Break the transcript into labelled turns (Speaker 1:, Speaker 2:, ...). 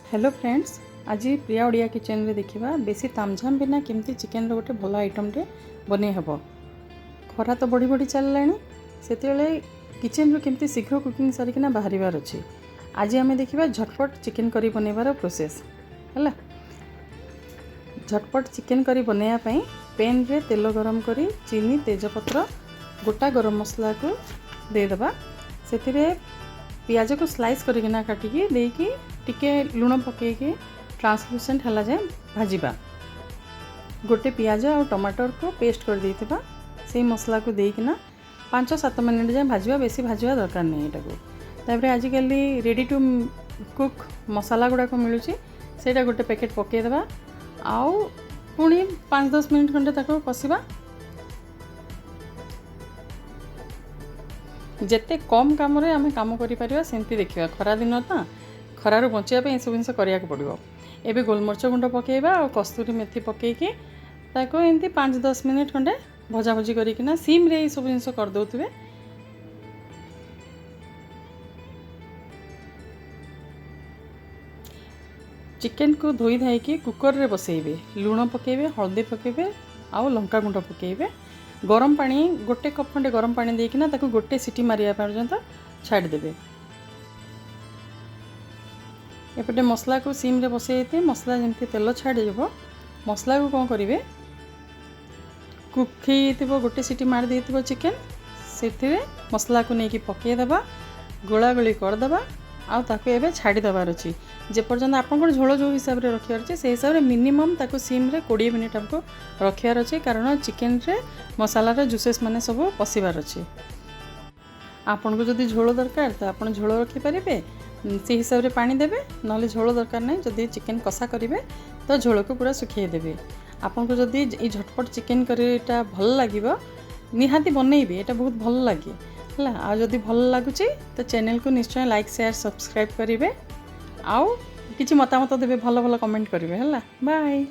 Speaker 1: Hello friends, आज प्रिया Odia kitchen रे देखिबा बेसी तामझाम बिना केमती चिकेन रो गोटे भल आइटम टे बनै हबो। खरा तो बढ़ी बढ़ी चललानी सेतेले किचन रो केमती शीघ्र कुकिंग सरिकिना बाहरिबार अछि। आज आमे देखिबा झटपट चिकेन करी बनैबार प्रोसेस हला। झटपट चिकेन करी बनैया पई पैन रे तेल गरम करी चीनी तेजपत्र गोटा गरम मसला को दे दबा। सेतिरे पियाज को स्लाइस करकिना काटिकी देकी टिके लुण पकेकी ट्रांसलूसेंट हला जाए भाजीबा। गोटे पियाज और टमाटर को पेस्ट कर देथिबा से मसला को देकिना 5-7 मिनट जाए भाजीबा। बेसी भाजीबा दरकार नहीं एटा को। तापरे आजिकली रेडी टू कुक मसाला गुड़ा को मिलुची सेटा गोटे पैकेट पके देबा आउ पुणी 5-10 मिनट खंडे ताको कसिबा। जेते कम काम रे आमे काम करि परिबा सेंती देखिबा। खरा दिन ना खरार बचिया पे सब जिन करिया पड़ो। एबे गोलमरच गुंड पकेबा और कस्तूरी मेथी पकेकी ताको एमती 5-10 मिनट खंडे भजा भजी करिकिना सीम रे सब जिन कर दउतबे। चिकेन को धोई धाई के कुकर रे बसेबे। लुण पकेबे, हल्दी पकेबे आउ लंका गुंड पकेबे। गरम पानी गोटे कप खंडे गरम पानी देकिना ताको गोटे सीटी मारिया पर्यंत छाड़ देबे। एपटे मसला को सीम रे बसेते मसला जमती तेल छाड़ देबो। मसला को कौन करिवे कुक हेतिबो गोटे सीटी मार देतिबो चिकेन सेथिरे मसला को नेकी पके देबा गोला गोली कर देबा आउ ताको एबे छाड़ी दबार अछि। जे पर्यंत आपन झोल जो हिसाब रे रखियार अछि से हिसाब रे मिनिमम ताको सीम रे 20 मिनिट हमको रखियार अछि कारण चिकेन रे मसाला रे जुसेस माने सब पसिबार अछि। आपन को जदी झोल दरकार तो आपन झोल रखि परिबे से हिसाब रे पानी देबे। नले झोल दरकार नै जदी चिकेन कसा करिवे तो झोल को पूरा सुखिए देबे। आपन को जदी ई झटपट चिकेन करीटा भल लागिबो निहाती बनैबे। एटा बहुत भल लागे हला। आ जदी भल लागुची तो चैनल को निश्चय लाइक शेयर सब्सक्राइब करिवे आउ किछि मतामत देबे। भल भल कमेंट करिवे हला। बाय।